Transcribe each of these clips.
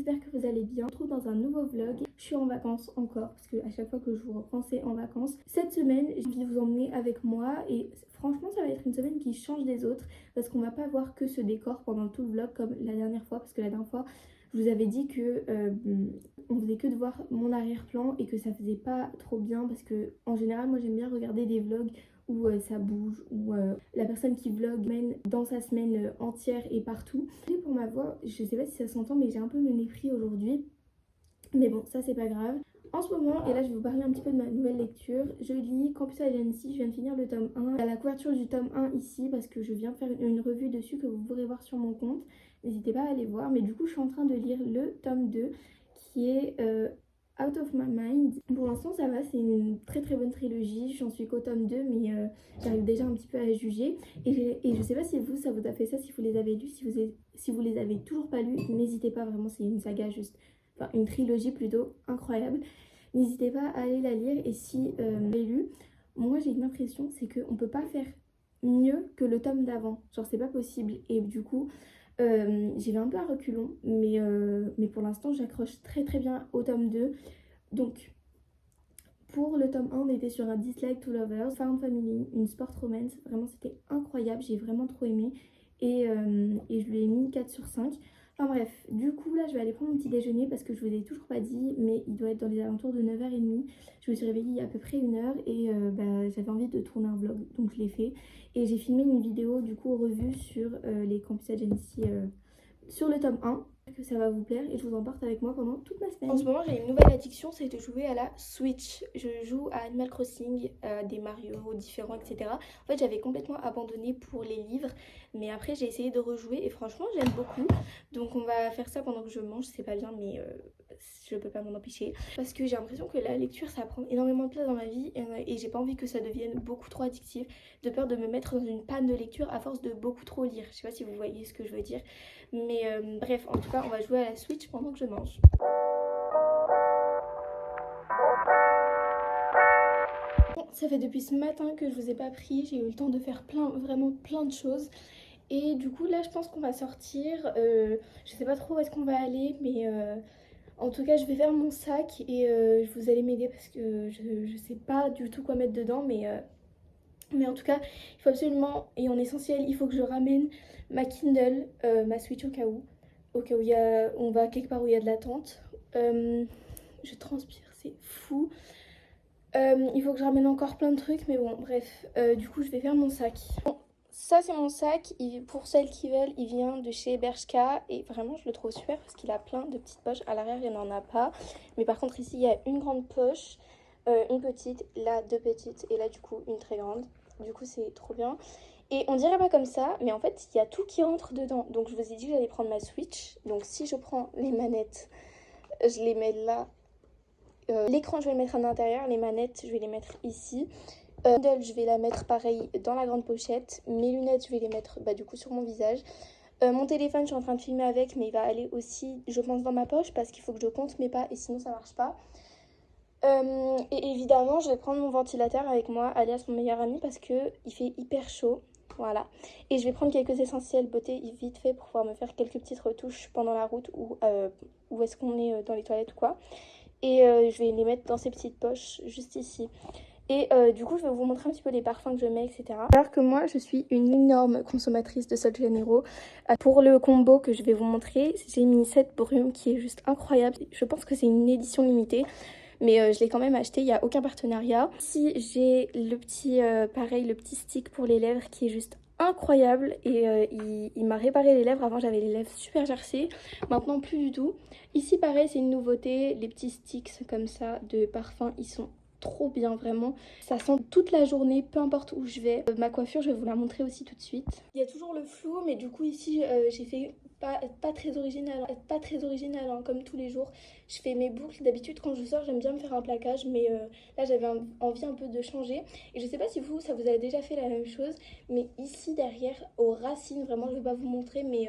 j'espère que vous allez bien. On se retrouve dans un nouveau vlog. Je suis en vacances encore parce que à chaque fois que je vous reprends c'est en vacances. Cette semaine j'ai envie de vous emmener avec moi et franchement ça va être une semaine qui change des autres parce qu'on va pas voir que ce décor pendant tout le vlog comme la dernière fois, parce que la dernière fois je vous avais dit que on faisait que de voir mon arrière-plan et que ça faisait pas trop bien parce que en général moi j'aime bien regarder des vlogs où ça bouge, où la personne qui vlog mène dans sa semaine entière et partout. Et pour ma voix, je sais pas si ça s'entend mais j'ai un peu le nez pris aujourd'hui. Mais bon, ça c'est pas grave. En ce moment, et là je vais vous parler un petit peu de ma nouvelle lecture, je lis Campus Agency, je viens de finir le tome 1. Il y a la couverture du tome 1 ici parce que je viens faire une revue dessus que vous pourrez voir sur mon compte. N'hésitez pas à aller voir, mais du coup je suis en train de lire le tome 2 qui est Out of My Mind. Pour l'instant ça va, c'est une très très bonne trilogie, j'en suis qu'au tome 2 mais j'arrive déjà un petit peu à juger. Et je sais pas si vous, ça vous a fait ça, si vous les avez lus, si vous les avez toujours pas lus, n'hésitez pas, vraiment c'est une saga juste... Enfin, une trilogie plutôt incroyable. N'hésitez pas à aller la lire et si vous l'avez lu, moi j'ai une impression, c'est qu'on peut pas faire mieux que le tome d'avant. Genre c'est pas possible et du coup j'y vais un peu à reculons mais pour l'instant j'accroche très très bien au tome 2. Donc pour le tome 1 on était sur un Dislike to Lovers, Found Family, une sport romance, vraiment c'était incroyable, j'ai vraiment trop aimé et je lui ai mis 4 sur 5. Enfin bref, du coup là je vais aller prendre mon petit déjeuner parce que je vous ai toujours pas dit mais il doit être dans les alentours de 9h30. Je me suis réveillée il y a à peu près 1 heure et j'avais envie de tourner un vlog donc je l'ai fait. Et j'ai filmé une vidéo du coup revue sur les Campus Agency sur le tome 1. Que ça va vous plaire et je vous emporte avec moi pendant toute ma semaine. En ce moment j'ai une nouvelle addiction, c'est de jouer à la Switch. Je joue à Animal Crossing, à des Mario différents, etc. En fait j'avais complètement abandonné pour les livres, mais après j'ai essayé de rejouer et franchement j'aime beaucoup. Donc on va faire ça pendant que je mange, c'est pas bien mais je peux pas m'en empêcher. Parce que j'ai l'impression que la lecture ça prend énormément de place dans ma vie et j'ai pas envie que ça devienne beaucoup trop addictif, de peur de me mettre dans une panne de lecture à force de beaucoup trop lire. Je sais pas si vous voyez ce que je veux dire. Mais bref, en tout cas, on va jouer à la Switch pendant que je mange. Bon, ça fait depuis ce matin que je vous ai pas pris. J'ai eu le temps de faire vraiment plein de choses. Et du coup, là, je pense qu'on va sortir. Je sais pas trop où est-ce qu'on va aller, mais en tout cas, je vais faire mon sac et vous allez m'aider parce que je sais pas du tout quoi mettre dedans. Mais en tout cas, il faut absolument, et en essentiel, il faut que je ramène ma Kindle, ma Switch au cas où on va quelque part où il y a de l'attente. Je transpire, c'est fou. Il faut que je ramène encore plein de trucs, mais bon, bref. Du coup, je vais faire mon sac. Bon, ça, c'est mon sac. Pour celles qui veulent, il vient de chez Bershka. Et vraiment, je le trouve super parce qu'il a plein de petites poches. À l'arrière, il n'y en a pas. Mais par contre, ici, il y a une grande poche, une petite, là, deux petites, et là, du coup, une très grande. Du coup, c'est trop bien. Et on dirait pas comme ça, mais en fait, il y a tout qui rentre dedans. Donc, je vous ai dit que j'allais prendre ma Switch. Donc, si je prends les manettes, je les mets là. L'écran, je vais le mettre à l'intérieur. Les manettes, je vais les mettre ici. Kindle, je vais la mettre pareil dans la grande pochette. Mes lunettes, je vais les mettre du coup sur mon visage. Mon téléphone, je suis en train de filmer avec, mais il va aller aussi, je pense, dans ma poche parce qu'il faut que je compte mes pas et sinon ça marche pas. Et évidemment, je vais prendre mon ventilateur avec moi, alias mon meilleur ami, parce que il fait hyper chaud. Voilà. Et je vais prendre quelques essentiels beauté vite fait pour pouvoir me faire quelques petites retouches pendant la route ou où est-ce qu'on est dans les toilettes ou quoi. Et je vais les mettre dans ces petites poches juste ici. Et du coup, je vais vous montrer un petit peu les parfums que je mets, etc. Alors que moi, je suis une énorme consommatrice de Sol de Janeiro. Pour le combo que je vais vous montrer, j'ai mis cette brume qui est juste incroyable. Je pense que c'est une édition limitée. Mais je l'ai quand même acheté, il n'y a aucun partenariat. Ici, j'ai le petit, pareil, le petit stick pour les lèvres qui est juste incroyable. Et il m'a réparé les lèvres. Avant, j'avais les lèvres super gercées. Maintenant, plus du tout. Ici, pareil, c'est une nouveauté. Les petits sticks comme ça de parfum, ils sont trop bien, vraiment. Ça sent toute la journée, peu importe où je vais. Ma coiffure, je vais vous la montrer aussi tout de suite. Il y a toujours le flou, mais du coup, ici, j'ai fait pas très original hein, comme tous les jours. Je fais mes boucles. D'habitude, quand je sors, j'aime bien me faire un plaquage, mais là, j'avais envie un peu de changer. Et je sais pas si vous, ça vous a déjà fait la même chose, mais ici, derrière, aux racines, vraiment, je vais pas vous montrer, mais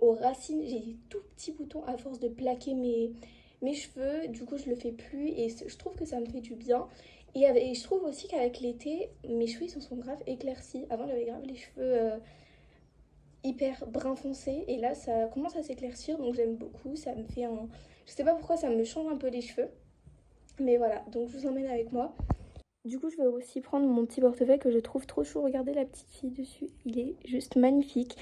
aux racines, j'ai des tout petits boutons à force de plaquer mes cheveux. Du coup, je le fais plus et je trouve que ça me fait du bien. Et je trouve aussi qu'avec l'été, mes cheveux, ils se sont grave éclaircis. Avant, j'avais grave les cheveux hyper brun foncé et là ça commence à s'éclaircir donc j'aime beaucoup, ça me fait un... Je sais pas pourquoi ça me change un peu les cheveux, mais voilà, donc je vous emmène avec moi. Du coup, je vais aussi prendre mon petit portefeuille que je trouve trop chou. Regardez la petite fille dessus, il est juste magnifique.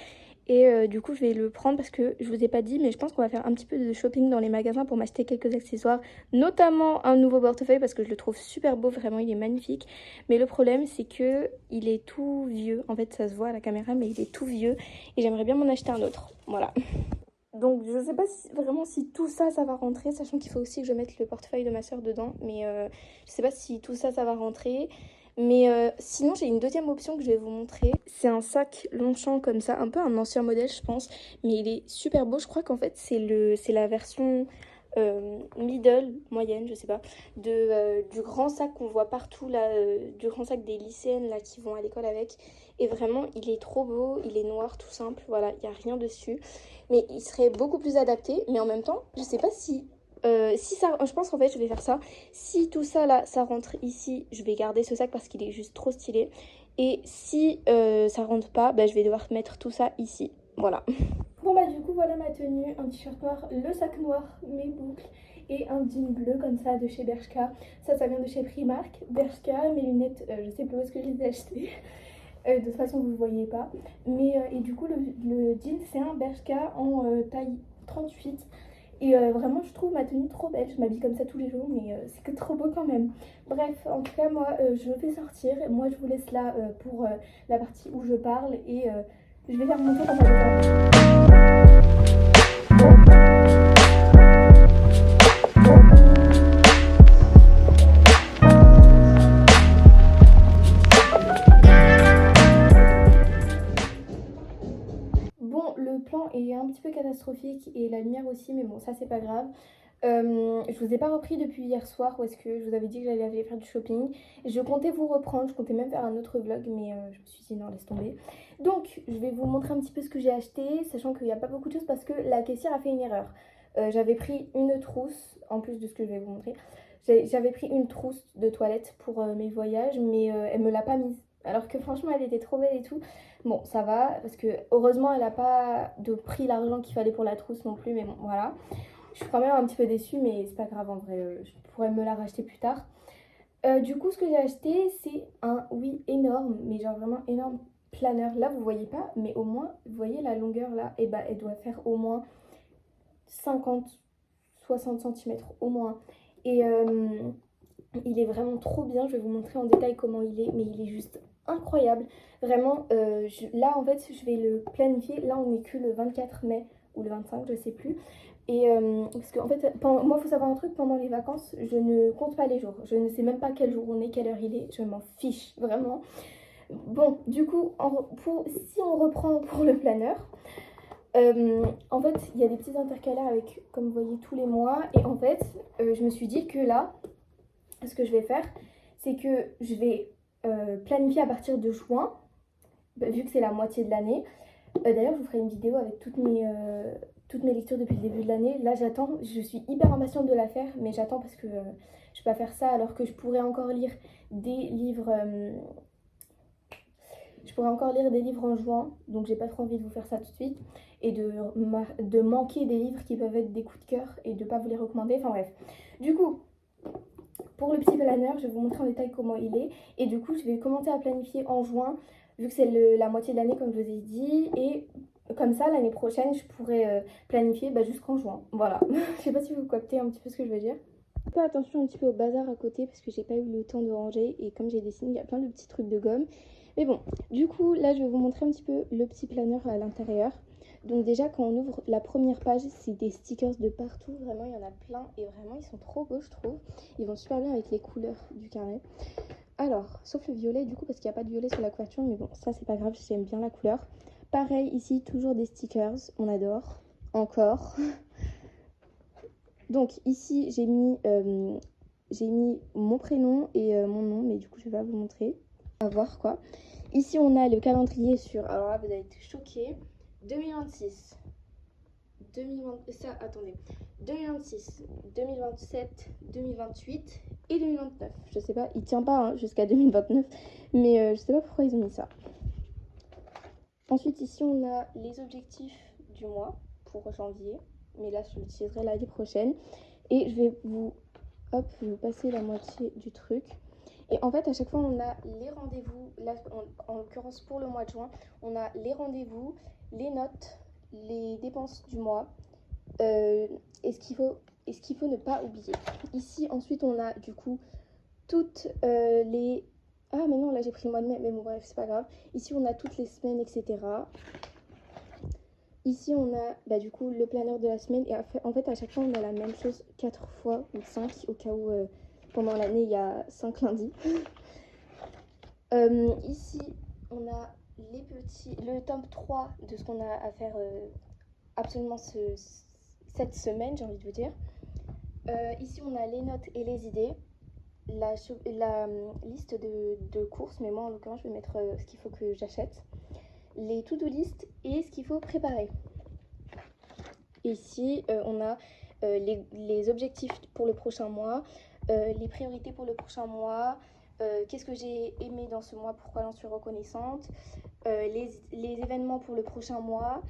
Et du coup, je vais le prendre parce que je vous ai pas dit, mais je pense qu'on va faire un petit peu de shopping dans les magasins pour m'acheter quelques accessoires, notamment un nouveau portefeuille parce que je le trouve super beau, vraiment, il est magnifique. Mais le problème, c'est que il est tout vieux. En fait, ça se voit à la caméra, mais il est tout vieux et j'aimerais bien m'en acheter un autre. Voilà. Donc je sais pas vraiment si tout ça, ça va rentrer, sachant qu'il faut aussi que je mette le portefeuille de ma soeur dedans. Mais je sais pas si tout ça, ça va rentrer. Mais sinon, j'ai une deuxième option que je vais vous montrer. C'est un sac Longchamp comme ça, un peu un ancien modèle, je pense. Mais il est super beau. Je crois qu'en fait, c'est la version middle, moyenne, je sais pas, du grand sac qu'on voit partout, là, du grand sac des lycéennes là, qui vont à l'école avec. Et vraiment, il est trop beau, il est noir, tout simple. Voilà, il n'y a rien dessus. Mais il serait beaucoup plus adapté. Mais en même temps, je sais pas si ça, je pense qu'en fait je vais faire ça. Si tout ça là, ça rentre ici, je vais garder ce sac parce qu'il est juste trop stylé. Et si ça rentre pas, bah, je vais devoir mettre tout ça ici. Voilà. Bon bah du coup voilà ma tenue, un t-shirt noir, le sac noir, mes boucles et un jean bleu comme ça de chez Bershka. Ça vient de chez Primark. Bershka, mes lunettes, je sais pas où est-ce que je les ai achetées. De toute façon vous ne le voyez pas. Mais et du coup le jean c'est un Bershka en taille 38. Et vraiment, je trouve ma tenue trop belle. Je m'habille comme ça tous les jours, mais c'est que trop beau quand même. Bref, en tout cas, moi, je vais sortir. Moi, je vous laisse là pour la partie où je parle. Et je vais faire mon tour dans ma maison. Bon, le plan est un petit peu catastrophique et la lumière aussi, mais bon, ça, c'est pas grave. Je vous ai pas repris depuis hier soir où est-ce que je vous avais dit que j'allais aller faire du shopping. Je comptais vous reprendre, je comptais même faire un autre vlog mais je me suis dit non laisse tomber. Donc je vais vous montrer un petit peu ce que j'ai acheté, sachant qu'il n'y a pas beaucoup de choses parce que la caissière a fait une erreur. J'avais pris une trousse, en plus de ce que je vais vous montrer, j'avais pris une trousse de toilette pour mes voyages mais elle me l'a pas mise. Alors que franchement elle était trop belle et tout. Bon ça va parce que heureusement elle a pas pris l'argent qu'il fallait pour la trousse non plus mais bon voilà. Je suis quand même un petit peu déçue, mais c'est pas grave en vrai, je pourrais me la racheter plus tard. Du coup, ce que j'ai acheté, c'est un, oui, énorme, mais genre vraiment énorme planeur. Là, vous voyez pas, mais au moins, vous voyez la longueur là, et bah elle doit faire au moins 50-60 cm au moins. Et il est vraiment trop bien, je vais vous montrer en détail comment il est, mais il est juste incroyable. Vraiment, là en fait, je vais le planifier. Là, on n'est que le 24 mai ou le 25, je sais plus. Et parce qu'en fait, moi, il faut savoir un truc, pendant les vacances, je ne compte pas les jours. Je ne sais même pas quel jour on est, quelle heure il est, je m'en fiche, vraiment. Bon, du coup, si on reprend pour le planeur, en fait, il y a des petits intercalaires avec, comme vous voyez, tous les mois. Et en fait, je me suis dit que là, ce que je vais faire, c'est que je vais planifier à partir de juin, vu que c'est la moitié de l'année. D'ailleurs, je vous ferai une vidéo avec toutes mes lectures depuis le début de l'année. Là, j'attends, je suis hyper impatiente de la faire, mais j'attends parce que je peux pas faire ça alors que je pourrais encore lire des livres. Je pourrais encore lire des livres en juin, donc j'ai pas trop envie de vous faire ça tout de suite. Et de manquer des livres qui peuvent être des coups de cœur et de pas vous les recommander. Enfin bref. Du coup, pour le petit planeur, je vais vous montrer en détail comment il est. Et du coup, je vais commencer à planifier en juin, vu que c'est la moitié de l'année, comme je vous ai dit. Et comme ça, l'année prochaine, je pourrais planifier jusqu'en juin. Voilà. Je sais pas si vous captez un petit peu ce que je veux dire. Fais attention un petit peu au bazar à côté, parce que j'ai pas eu le temps de ranger. Et comme j'ai dessiné, il y a plein de petits trucs de gomme. Mais bon, du coup, là, je vais vous montrer un petit peu le petit planeur à l'intérieur. Donc déjà, quand on ouvre la première page, c'est des stickers de partout. Vraiment, il y en a plein et vraiment, ils sont trop beaux, je trouve. Ils vont super bien avec les couleurs du carnet. Alors, sauf le violet, du coup, parce qu'il n'y a pas de violet sur la couverture. Mais bon, ça, c'est pas grave, j'aime bien la couleur. Pareil, ici, toujours des stickers. On adore. Encore. Donc ici, j'ai mis mon prénom et mon nom. Mais du coup, je vais pas vous montrer. À voir, quoi. Ici, on a le calendrier sur... Alors là, vous allez être choqués. 2026, 2026, 2027, 2028 et 2029. Je sais pas, il tient pas jusqu'à 2029, mais je sais pas pourquoi ils ont mis ça. Ensuite ici on a les objectifs du mois pour janvier, mais là je l'utiliserai l'année prochaine. Et je vais vous passer la moitié du truc. Et en fait à chaque fois on a les rendez-vous, là en l'occurrence pour le mois de juin, on a les rendez-vous, les notes, les dépenses du mois, et ce qu'il faut ne pas oublier. Ici ensuite on a du coup toutes les... Ah mais non, là j'ai pris le mois de mai, mais bon bref, c'est pas grave. Ici on a toutes les semaines, etc. Ici on a du coup le planeur de la semaine. Et en fait à chaque fois on a la même chose 4 fois ou 5 au cas où pendant l'année il y a 5 lundis. Ici on a le tome 3 de ce qu'on a à faire absolument cette semaine, j'ai envie de vous dire. Ici on a les notes et les idées. La liste de courses, mais moi en l'occurrence je vais mettre ce qu'il faut que j'achète, les to-do list et ce qu'il faut préparer. Ici on a les objectifs pour le prochain mois, les priorités pour le prochain mois, qu'est-ce que j'ai aimé dans ce mois, pourquoi j'en suis reconnaissante, les événements pour le prochain mois,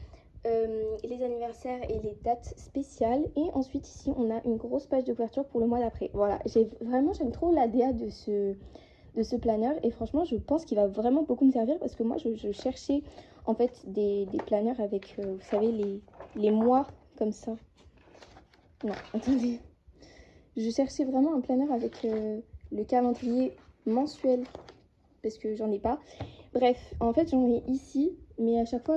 les anniversaires et les dates spéciales. Et ensuite ici on a une grosse page de couverture pour le mois d'après. Voilà, j'aime trop la DA de ce planeur et franchement je pense qu'il va vraiment beaucoup me servir parce que moi je cherchais en fait des planeurs avec vous savez les mois comme ça. Non, attendez. Je cherchais vraiment un planeur avec le calendrier mensuel parce que j'en ai pas. Bref, en fait j'en ai ici, mais à chaque fois,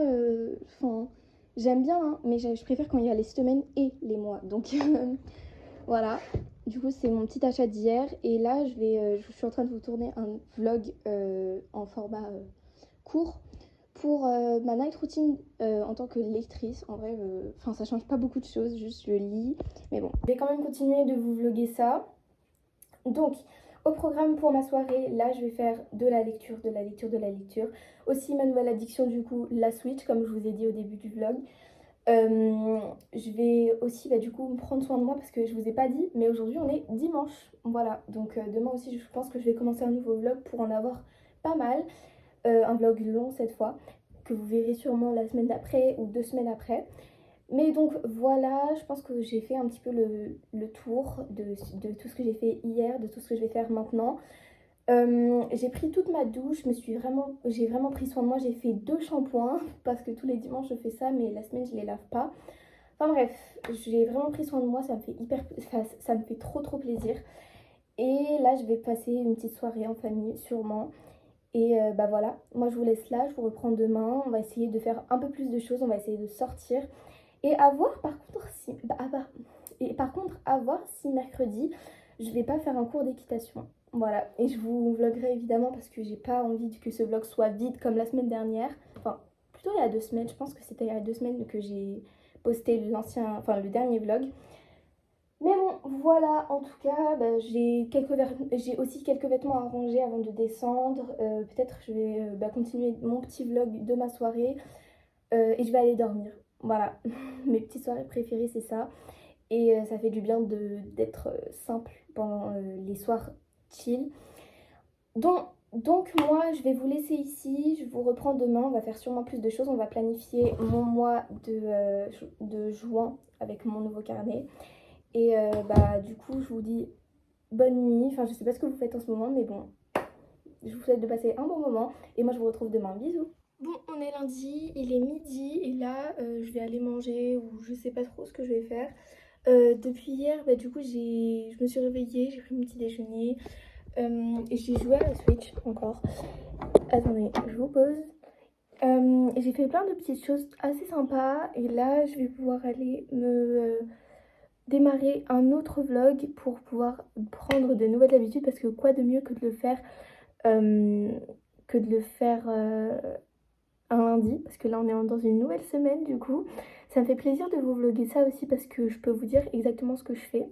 j'aime bien, hein, mais je préfère quand il y a les semaines et les mois. Donc voilà, du coup c'est mon petit achat d'hier. Et là je suis en train de vous tourner un vlog en format court pour ma night routine en tant que lectrice. En vrai, ça change pas beaucoup de choses, juste je lis. Mais bon, je vais quand même continuer de vous vlogger ça. Donc, au programme pour ma soirée, là je vais faire de la lecture, de la lecture, de la lecture. Aussi ma nouvelle addiction du coup, la Switch, comme je vous ai dit au début du vlog. Je vais aussi du coup me prendre soin de moi parce que je vous ai pas dit, mais aujourd'hui on est dimanche. Voilà, donc demain aussi je pense que je vais commencer un nouveau vlog pour en avoir pas mal. Un vlog long cette fois, que vous verrez sûrement la semaine d'après ou 2 semaines après. Mais donc voilà, je pense que j'ai fait un petit peu le tour de tout ce que j'ai fait hier, de tout ce que je vais faire maintenant. J'ai pris toute ma douche, j'ai vraiment pris soin de moi, j'ai fait 2 shampoings parce que tous les dimanches je fais ça mais la semaine je les lave pas. Enfin bref, j'ai vraiment pris soin de moi, ça me fait trop plaisir. Et là je vais passer une petite soirée en famille sûrement. Et voilà, moi je vous laisse là, je vous reprends demain, on va essayer de faire un peu plus de choses, on va essayer de sortir. Et à voir par contre si mercredi je vais pas faire un cours d'équitation. Voilà, et je vous vloggerai évidemment parce que j'ai pas envie que ce vlog soit vide comme la semaine dernière. Enfin, plutôt il y a 2 semaines, je pense que c'était il y a 2 semaines que j'ai posté le dernier vlog. Mais bon, voilà, en tout cas, j'ai aussi quelques vêtements à ranger avant de descendre. Peut-être je vais continuer mon petit vlog de ma soirée et je vais aller dormir. Voilà, mes petites soirées préférées, c'est ça. Et ça fait du bien d'être simple pendant les soirs chill. Donc moi, je vais vous laisser ici. Je vous reprends demain. On va faire sûrement plus de choses. On va planifier mon mois de juin avec mon nouveau carnet. Et du coup, je vous dis bonne nuit. Enfin, je sais pas ce que vous faites en ce moment, mais bon, je vous souhaite de passer un bon moment. Et moi, je vous retrouve demain. Bisous. Bon, on est lundi, il est midi. Et là, je vais aller manger ou je sais pas trop ce que je vais faire. Depuis hier, du coup, je me suis réveillée, j'ai pris mon petit déjeuner. Et j'ai joué à la Switch encore. Attendez, je vous pose. J'ai fait plein de petites choses assez sympas. Et là, je vais pouvoir aller me démarrer un autre vlog pour pouvoir prendre de nouvelles habitudes. Parce que quoi de mieux que de le faire un lundi, parce que là on est dans une nouvelle semaine du coup. Ça me fait plaisir de vous vlogger ça aussi parce que je peux vous dire exactement ce que je fais.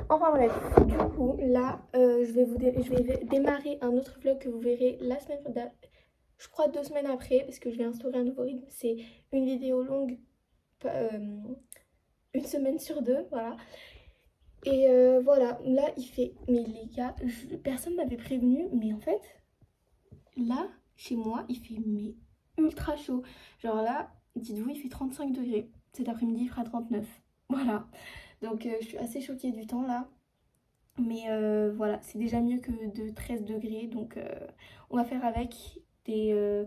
Enfin bref, du coup là je vais démarrer un autre vlog que vous verrez la semaine, je crois 2 semaines après, parce que je vais instaurer un nouveau rythme. C'est une vidéo longue, une semaine sur 2, voilà. Et voilà, là il fait, mais les gars, personne m'avait prévenu, mais en fait là chez moi il fait mais ultra chaud. Genre là, dites-vous, il fait 35 degrés. Cet après-midi, il fera 39. Voilà. Donc je suis assez choquée du temps là. Mais voilà, c'est déjà mieux que de 13 degrés. Donc on va faire avec des...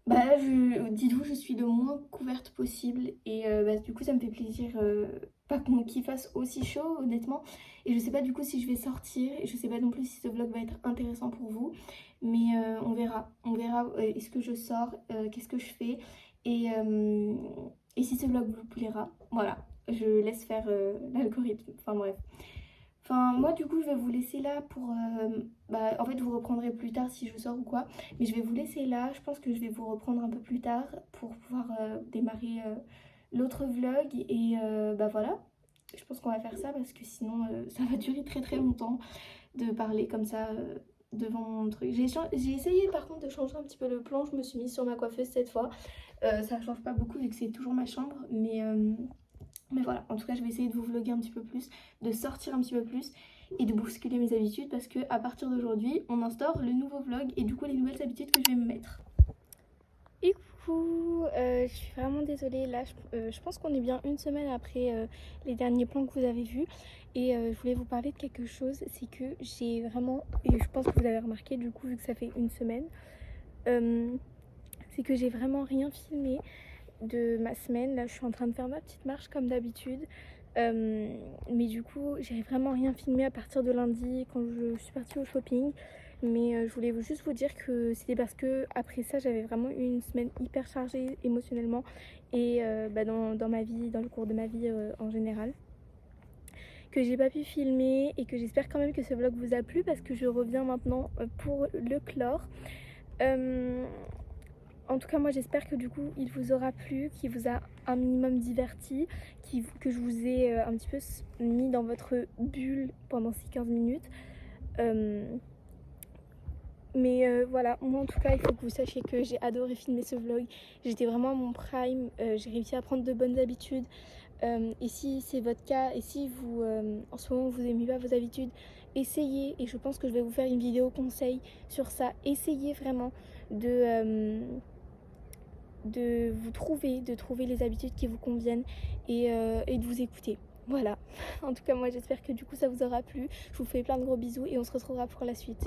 bah, dites-vous, je suis le moins couverte possible. Et bah, du coup, ça me fait plaisir pas qu'il fasse aussi chaud, honnêtement. Et je sais pas du coup si je vais sortir. Et je sais pas non plus si ce vlog va être intéressant pour vous. Mais on verra. On verra est-ce que je sors, qu'est-ce que je fais. Et si ce vlog vous plaira, voilà. Je laisse faire l'algorithme. Enfin bref. Enfin, moi, du coup, je vais vous laisser là pour... bah, en fait, vous reprendrez plus tard si je sors ou quoi. Mais je vais vous laisser là. Je pense que je vais vous reprendre un peu plus tard pour pouvoir démarrer l'autre vlog. Et bah voilà. Je pense qu'on va faire ça parce que sinon, ça va durer très très longtemps de parler comme ça devant mon truc. J'ai essayé par contre de changer un petit peu le plan. Je me suis mise sur ma coiffeuse cette fois. Ça change pas beaucoup vu que c'est toujours ma chambre. Mais voilà, en tout cas je vais essayer de vous vlogger un petit peu plus, de sortir un petit peu plus et de bousculer mes habitudes parce que à partir d'aujourd'hui on instaure le nouveau vlog et du coup les nouvelles habitudes que je vais me mettre. Et coucou, je suis vraiment désolée, là je pense qu'on est bien une semaine après les derniers plans que vous avez vus et je voulais vous parler de quelque chose, c'est que j'ai vraiment, et je pense que vous avez remarqué du coup vu que ça fait une semaine, c'est que j'ai vraiment rien filmé de ma semaine. Là je suis en train de faire ma petite marche comme d'habitude, mais du coup j'ai vraiment rien filmé à partir de lundi quand je suis partie au shopping. Mais je voulais juste vous dire que c'était parce que après ça j'avais vraiment eu une semaine hyper chargée émotionnellement et bah, dans ma vie, dans le cours de ma vie en général, que j'ai pas pu filmer et que j'espère quand même que ce vlog vous a plu parce que je reviens maintenant pour le clore. En tout cas, moi j'espère que du coup il vous aura plu, qu'il vous a un minimum diverti, que je vous ai un petit peu mis dans votre bulle pendant ces 15 minutes. Mais voilà, moi en tout cas il faut que vous sachiez que j'ai adoré filmer ce vlog. J'étais vraiment à mon prime, j'ai réussi à prendre de bonnes habitudes. Et si c'est votre cas, et si vous en ce moment vous aimez pas vos habitudes, essayez, et je pense que je vais vous faire une vidéo conseil sur ça. Essayez vraiment de vous trouver, de trouver les habitudes qui vous conviennent et de vous écouter. Voilà, en tout cas moi j'espère que du coup ça vous aura plu. Je vous fais plein de gros bisous et on se retrouvera pour la suite.